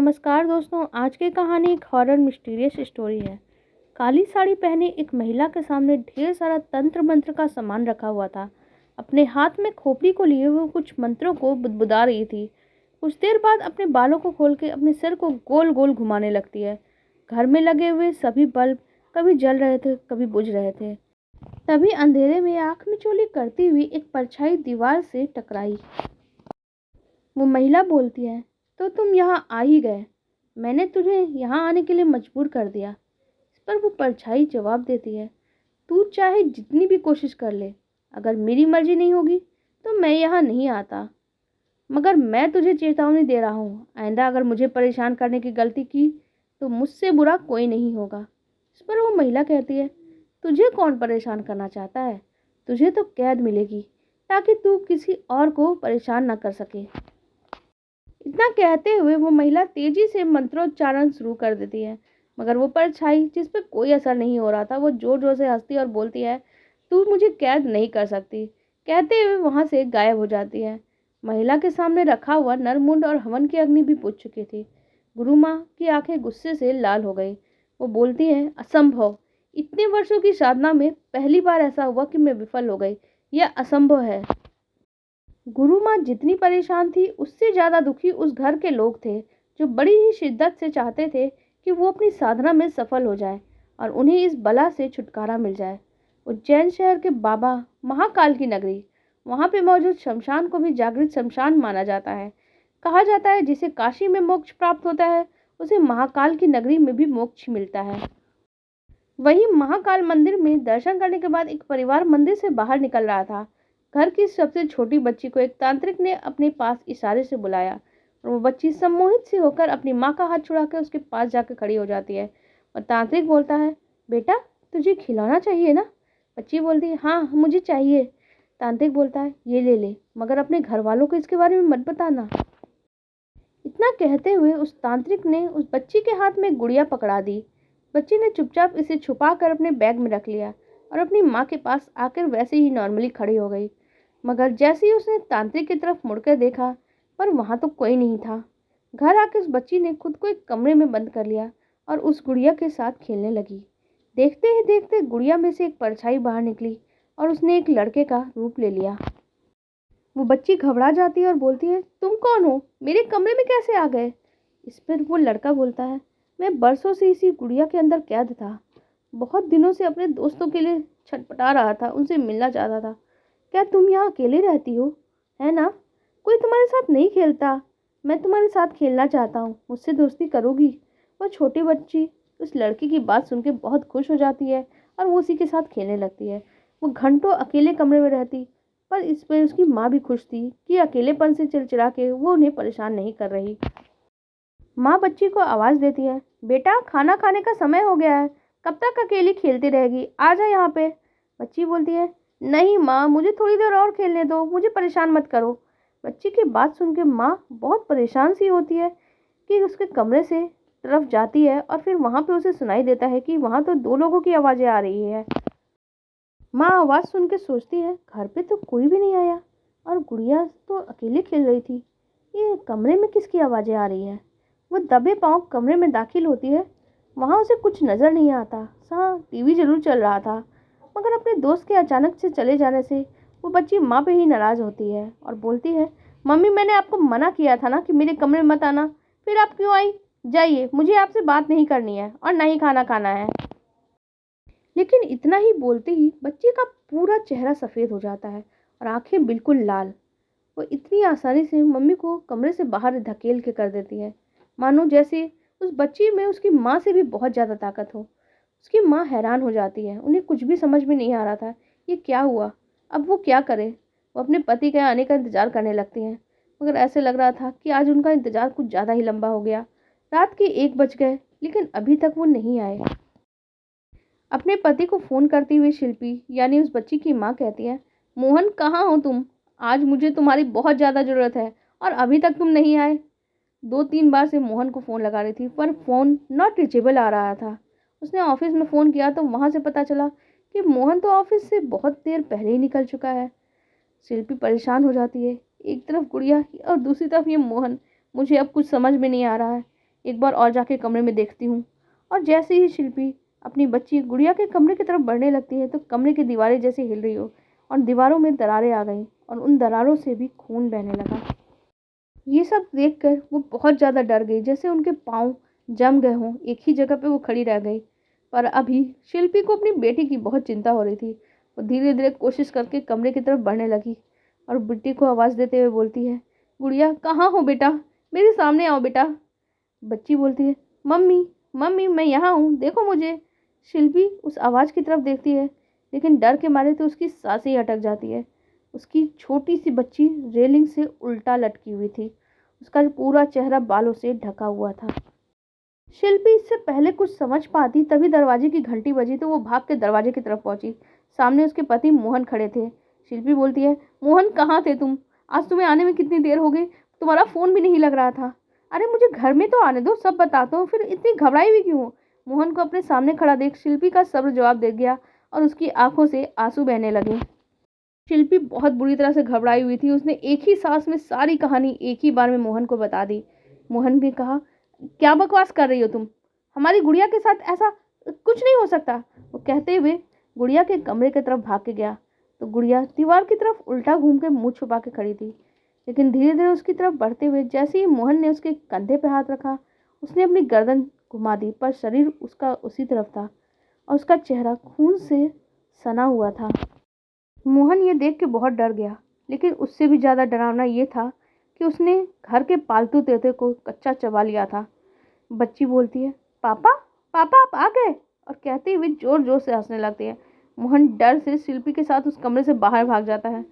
नमस्कार दोस्तों। आज की कहानी एक हॉरर मिस्टीरियस स्टोरी है। काली साड़ी पहने एक महिला के सामने ढेर सारा तंत्र मंत्र का सामान रखा हुआ था। अपने हाथ में खोपड़ी को लिए हुए कुछ मंत्रों को बुदबुदा रही थी। कुछ देर बाद अपने बालों को खोल के अपने सिर को गोल गोल घुमाने लगती है। घर में लगे हुए सभी बल्ब कभी जल रहे थे, कभी बुझ रहे थे। तभी अंधेरे में आंख मिचौली करती हुई एक परछाई दीवार से टकराई। वो महिला बोलती है, तो तुम यहाँ आ ही गए। मैंने तुझे यहाँ आने के लिए मजबूर कर दिया। इस पर वो परछाई जवाब देती है, तू चाहे जितनी भी कोशिश कर ले, अगर मेरी मर्जी नहीं होगी तो मैं यहाँ नहीं आता। मगर मैं तुझे चेतावनी दे रहा हूँ, आइंदा अगर मुझे परेशान करने की गलती की तो मुझसे बुरा कोई नहीं होगा। इस पर वो महिला कहती है, तुझे कौन परेशान करना चाहता है? तुझे तो कैद मिलेगी ताकि तू किसी और को परेशान न कर सके। इतना कहते हुए वो महिला तेजी से मंत्रोच्चारण शुरू कर देती है। मगर वो परछाई जिस पर कोई असर नहीं हो रहा था, वो जोर जोर से हंसती और बोलती है, तू मुझे कैद नहीं कर सकती। कहते हुए वहां से गायब हो जाती है। महिला के सामने रखा हुआ नरमुंड और हवन की अग्नि भी बुझ चुकी थी। गुरु माँ की आंखें गुस्से से लाल हो गई। वो बोलती है, असंभव। इतने वर्षों की साधना में पहली बार ऐसा हुआ कि मैं विफल हो गई। यह असंभव है। गुरु माँ जितनी परेशान थी, उससे ज्यादा दुखी उस घर के लोग थे, जो बड़ी ही शिद्दत से चाहते थे कि वो अपनी साधना में सफल हो जाए और उन्हें इस बला से छुटकारा मिल जाए। उज्जैन शहर के बाबा महाकाल की नगरी, वहां पे मौजूद शमशान को भी जागृत शमशान माना जाता है। कहा जाता है, जिसे काशी में मोक्ष प्राप्त होता है, उसे महाकाल की नगरी में भी मोक्ष मिलता है। वहीं महाकाल मंदिर में दर्शन करने के बाद एक परिवार मंदिर से बाहर निकल रहा था। घर की सबसे छोटी बच्ची को एक तांत्रिक ने अपने पास इशारे से बुलाया और वो बच्ची सम्मोहित सी होकर अपनी माँ का हाथ छुड़ाकर उसके पास जाकर खड़ी हो जाती है। और तांत्रिक बोलता है, बेटा तुझे खिलौना चाहिए ना? बच्ची बोलती है, हाँ मुझे चाहिए। तांत्रिक बोलता है, ये ले ले, मगर अपने घर वालों को इसके बारे में मत बताना। इतना कहते हुए उस तांत्रिक ने उस बच्ची के हाथ में गुड़िया पकड़ा दी। बच्ची ने चुपचाप इसे छुपा कर अपने बैग में रख लिया और अपनी माँ के पास आकर वैसे ही नॉर्मली खड़ी हो गई। मगर जैसे ही उसने तांत्रिक की तरफ मुड़कर देखा, पर वहां तो कोई नहीं था। घर आकर उस बच्ची ने खुद को एक कमरे में बंद कर लिया और उस गुड़िया के साथ खेलने लगी। देखते ही देखते गुड़िया में से एक परछाई बाहर निकली और उसने एक लड़के का रूप ले लिया। वो बच्ची घबरा जाती है और बोलती है, तुम कौन हो? मेरे कमरे में कैसे आ गए? इस पर वो लड़का बोलता है, मैं बरसों से इसी गुड़िया के अंदर कैद था। बहुत दिनों से अपने दोस्तों के लिए छटपटा रहा था, उनसे मिलना चाहता था। क्या तुम यहाँ अकेले रहती हो? है ना? कोई तुम्हारे साथ नहीं खेलता? मैं तुम्हारे साथ खेलना चाहता हूँ, मुझसे दोस्ती करोगी? वो छोटी बच्ची उस लड़के की बात सुन के बहुत खुश हो जाती है और वो उसी के साथ खेलने लगती है। वो घंटों अकेले कमरे में रहती, पर इस पर उसकी माँ भी खुश थी कि अकेलेपन से चिड़चिड़ा के वो उन्हें परेशान नहीं कर रही। माँ बच्ची को आवाज देती है, बेटा खाना खाने का समय हो गया है, कब तक अकेली खेलती रहेगी? आ जा यहाँ पे। बच्ची बोलती है, नहीं माँ, मुझे थोड़ी देर और खेलने दो, मुझे परेशान मत करो। बच्ची की बात सुन के माँ बहुत परेशान सी होती है कि उसके कमरे से तरफ जाती है और फिर वहां पे उसे सुनाई देता है कि वहां तो दो लोगों की आवाजें आ रही है। माँ आवाज सुन के सोचती है, घर पे तो कोई भी नहीं आया और गुड़िया तो अकेले खेल रही थी, ये कमरे में किसकी आवाजें आ रही है? वो दबे पांव कमरे में दाखिल होती है। वहां उसे कुछ नजर नहीं आता। हाँ, टीवी जरूर चल रहा था, मगर अपने दोस्त के अचानक से चले जाने से वो बच्ची माँ पे ही नाराज होती है और बोलती है, मम्मी मैंने आपको मना किया था ना कि मेरे कमरे में मत आना, फिर आप क्यों आई? जाइए, मुझे आपसे बात नहीं करनी है और ना ही खाना खाना है। लेकिन इतना ही बोलते ही बच्चे का पूरा चेहरा सफेद हो जाता है और आंखें बिल्कुल लाल। वो इतनी आसानी से मम्मी को कमरे से बाहर धकेल के कर देती है, मानो जैसे उस बच्ची में उसकी माँ से भी बहुत ज्यादा ताकत हो। उसकी माँ हैरान हो जाती है, उन्हें कुछ भी समझ में नहीं आ रहा था ये क्या हुआ, अब वो क्या करे। वो अपने पति के आने का इंतजार करने लगती हैं, मगर ऐसे लग रहा था कि आज उनका इंतजार कुछ ज्यादा ही लंबा हो गया। रात के 1 बज गए, लेकिन अभी तक वो नहीं आए। अपने पति को फोन करती हुई शिल्पी यानी उस बच्ची की माँ कहती है, मोहन कहाँ हो तुम? आज मुझे तुम्हारी बहुत ज्यादा जरूरत है और अभी तक तुम नहीं आए। 2-3 बार से मोहन को फोन लगा रही थी, पर फोन नॉट रीचेबल आ रहा था। उसने ऑफिस में फोन किया तो वहां से पता चला कि मोहन तो ऑफिस से बहुत देर पहले ही निकल चुका है। शिल्पी परेशान हो जाती है, एक तरफ गुड़िया और दूसरी तरफ ये मोहन। मुझे अब कुछ समझ में नहीं आ रहा है, एक बार और जाके कमरे में देखती हूँ। और जैसे ही शिल्पी अपनी बच्ची गुड़िया के कमरे की तरफ बढ़ने लगती है तो कमरे की दीवारें जैसे हिल रही हो और दीवारों में दरारें आ गईं और उन दरारों से भी खून बहने लगा। ये सब देखकर वो बहुत ज़्यादा डर गई, जैसे उनके पाँव जम गए हों। एक ही जगह पे वो खड़ी रह गई। पर अभी शिल्पी को अपनी बेटी की बहुत चिंता हो रही थी। वो धीरे धीरे कोशिश करके कमरे की तरफ बढ़ने लगी और बेटी को आवाज़ देते हुए बोलती है, गुड़िया कहाँ हो बेटा, मेरे सामने आओ बेटा। बच्ची बोलती है, मम्मी मम्मी मैं यहाँ हूँ, देखो मुझे। शिल्पी उस आवाज़ की तरफ देखती है, लेकिन डर के मारे तो उसकी सांसें ही अटक जाती है। उसकी छोटी सी बच्ची रेलिंग से उल्टा लटकी हुई थी। उसका पूरा चेहरा बालों से ढका हुआ था। शिल्पी इससे पहले कुछ समझ पाती तभी दरवाजे की घंटी बजी तो वो भाग के दरवाजे की तरफ पहुंची। सामने उसके पति मोहन खड़े थे। शिल्पी बोलती है, मोहन कहाँ थे तुम? आज तुम्हें आने में कितनी देर हो गई? तुम्हारा फ़ोन भी नहीं लग रहा था। अरे मुझे घर में तो आने दो, सब बताता हूँ, फिर इतनी घबराई हुई क्यों हो? मोहन को अपने सामने खड़ा देख शिल्पी का सब्र जवाब दे गया और उसकी आंखों से आंसू बहने लगे। शिल्पी बहुत बुरी तरह से घबराई हुई थी। उसने एक ही सांस में सारी कहानी एक ही बार में मोहन को बता दी। मोहन ने कहा, क्या बकवास कर रही हो तुम? हमारी गुड़िया के साथ ऐसा कुछ नहीं हो सकता। वो कहते हुए गुड़िया के कमरे की तरफ भाग के गया तो गुड़िया दीवार की तरफ उल्टा घूम के मुंह छुपा के खड़ी थी। लेकिन धीरे धीरे उसकी तरफ बढ़ते हुए जैसे ही मोहन ने उसके कंधे पे हाथ रखा, उसने अपनी गर्दन घुमा दी, पर शरीर उसका उसी तरफ था और उसका चेहरा खून से सना हुआ था। मोहन ये देख के बहुत डर गया, लेकिन उससे भी ज़्यादा डरावना ये था कि उसने घर के पालतू तोते को कच्चा चबा लिया था। बच्ची बोलती है, पापा पापा आप आ गए, और कहते हुए जोर जोर से हंसने लगती है। मोहन डर से शिल्पी के साथ उस कमरे से बाहर भाग जाता है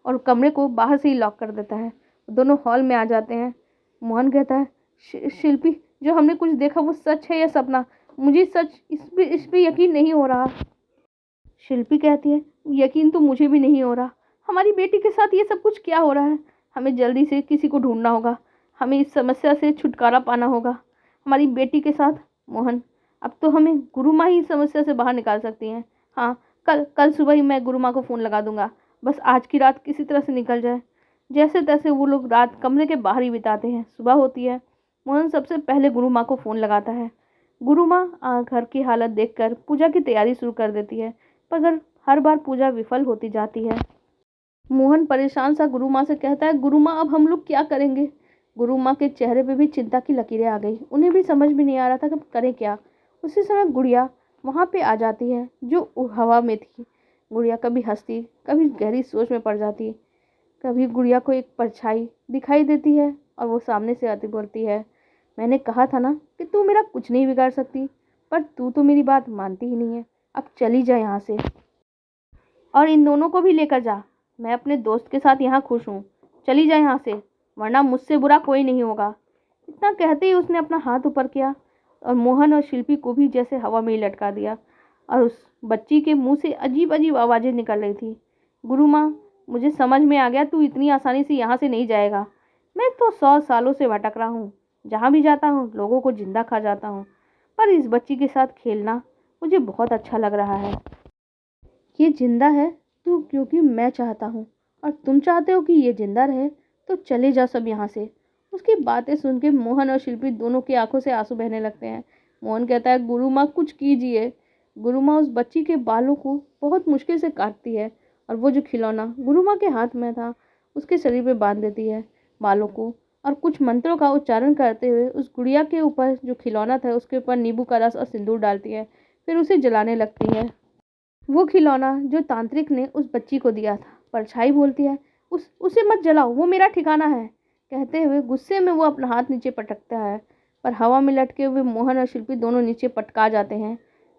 और कमरे को बाहर से ही लॉक कर देता है। दोनों हॉल में आ जाते हैं। मोहन कहता है, शिल्पी जो हमने कुछ देखा वो सच है या सपना? मुझे सच इस पे यकीन नहीं हो रहा। शिल्पी कहती है, यकीन तो मुझे भी नहीं हो रहा। हमारी बेटी के साथ ये सब कुछ क्या हो रहा है? हमें जल्दी से किसी को ढूंढना होगा। हमें इस समस्या से छुटकारा पाना होगा। हमारी बेटी के साथ मोहन, अब तो हमें गुरु माँ ही इस समस्या से बाहर निकाल सकती हैं। हाँ, कल कल सुबह ही मैं गुरु माँ को फ़ोन लगा दूंगा। बस आज की रात किसी तरह से निकल जाए। जैसे तैसे वो लोग रात कमरे के बाहर ही बिताते हैं। सुबह होती है। मोहन सबसे पहले गुरु माँ को फ़ोन लगाता है। गुरु माँ घर की हालत देखकर पूजा की तैयारी शुरू कर देती है, पर हर बार पूजा विफल होती जाती है। मोहन परेशान सा गुरु माँ से कहता है, गुरु माँ अब हम लोग क्या करेंगे? गुरु माँ के चेहरे पे भी चिंता की लकीरें आ गई। उन्हें भी समझ में नहीं आ रहा था कि करें क्या। उसी समय गुड़िया वहाँ पे आ जाती है जो हवा में थी। गुड़िया कभी हंसती, कभी गहरी सोच में पड़ जाती। कभी गुड़िया को एक परछाई दिखाई देती है और वो सामने से आती बोलती है, मैंने कहा था ना कि तू मेरा कुछ नहीं बिगाड़ सकती, पर तू तो मेरी बात मानती ही नहीं है। अब चली जा यहाँ से और इन दोनों को भी लेकर जा। मैं अपने दोस्त के साथ यहाँ खुश हूँ। चली जा यहाँ से, वरना मुझसे बुरा कोई नहीं होगा। इतना कहते ही उसने अपना हाथ ऊपर किया और मोहन और शिल्पी को भी जैसे हवा में ही लटका दिया और उस बच्ची के मुंह से अजीब अजीब आवाज़ें निकल रही थी। गुरु माँ, मुझे समझ में आ गया, तू इतनी आसानी से यहाँ से नहीं जाएगा। मैं तो 100 सालों से भटक रहा हूँ। जहाँ भी जाता हूँ लोगों को जिंदा खा जाता हूँ, पर इस बच्ची के साथ खेलना मुझे बहुत अच्छा लग रहा है। ये जिंदा है तो क्योंकि मैं चाहता हूँ और तुम चाहते हो कि ये जिंदा रहे, तो चले जाओ सब यहाँ से। उसकी बातें सुन के मोहन और शिल्पी दोनों की आंखों से आंसू बहने लगते हैं। मोहन कहता है, गुरु माँ कुछ कीजिए। गुरु माँ उस बच्ची के बालों को बहुत मुश्किल से काटती है और वो जो खिलौना गुरु माँ के हाथ में था उसके शरीर पे बांध देती है बालों को, और कुछ मंत्रों का उच्चारण करते हुए उस गुड़िया के ऊपर जो खिलौना था उसके ऊपर नींबू का रस और सिंदूर डालती है। फिर उसे जलाने लगती है। वो खिलौना जो तांत्रिक ने उस बच्ची को दिया था। परछाई बोलती है, उसे मत जलाओ, वो मेरा ठिकाना है। कहते हुए गुस्से में वो अपना हाथ नीचे पटकता है, पर हवा में लटके हुए मोहन और शिल्पी दोनों नीचे पटका जाते हैं।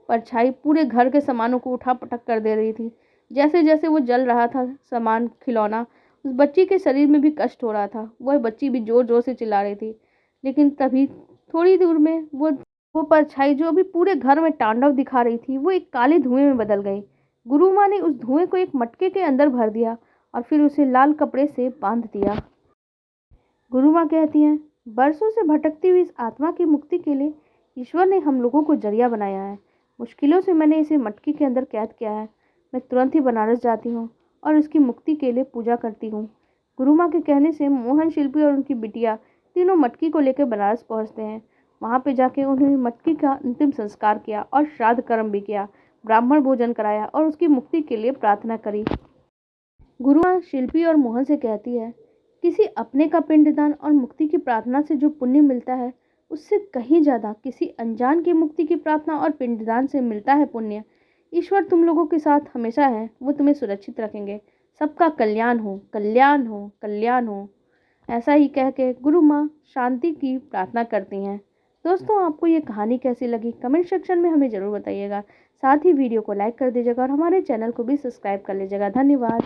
परछाई पूरे घर के सामानों को उठा पटक कर दे रही थी। जैसे जैसे वो जल रहा था सामान खिलौना, उस बच्ची के शरीर में भी कष्ट हो रहा था। वह बच्ची भी जोर जोर से चिल्ला रही थी। लेकिन तभी थोड़ी दूर में वो परछाई जो अभी पूरे घर में तांडव दिखा रही थी वो एक काले धुएं में बदल गई। गुरु माँ ने उस धुएं को एक मटके के अंदर भर दिया और फिर उसे लाल कपड़े से बांध दिया। गुरु माँ कहती हैं, बरसों से भटकती हुई इस आत्मा की मुक्ति के लिए ईश्वर ने हम लोगों को जरिया बनाया है। मुश्किलों से मैंने इसे मटके के अंदर कैद किया है। मैं तुरंत ही बनारस जाती हूँ और इसकी मुक्ति के लिए पूजा करती हूँ। गुरु माँ के कहने से मोहन, शिल्पी और उनकी बिटिया तीनों मटकी को लेकर बनारस पहुँचते हैं। वहाँ पे जाके उन्होंने मटकी का अंतिम संस्कार किया और श्राद्ध कर्म भी किया, ब्राह्मण भोजन कराया और उसकी मुक्ति के लिए प्रार्थना करी। गुरु माँ शिल्पी और मोहन से कहती है, किसी अपने का पिंडदान और मुक्ति की प्रार्थना से जो पुण्य मिलता है, उससे कहीं ज़्यादा किसी अनजान की मुक्ति की प्रार्थना और पिंडदान से मिलता है पुण्य। ईश्वर तुम लोगों के साथ हमेशा है, वो तुम्हें सुरक्षित रखेंगे। सबका कल्याण हो, कल्याण हो, कल्याण हो। ऐसा ही कह के गुरु माँ शांति की प्रार्थना करती हैं। दोस्तों, आपको ये कहानी कैसी लगी कमेंट सेक्शन में हमें ज़रूर बताइएगा। साथ ही वीडियो को लाइक कर दीजिएगा और हमारे चैनल को भी सब्सक्राइब कर लीजिएगा। धन्यवाद।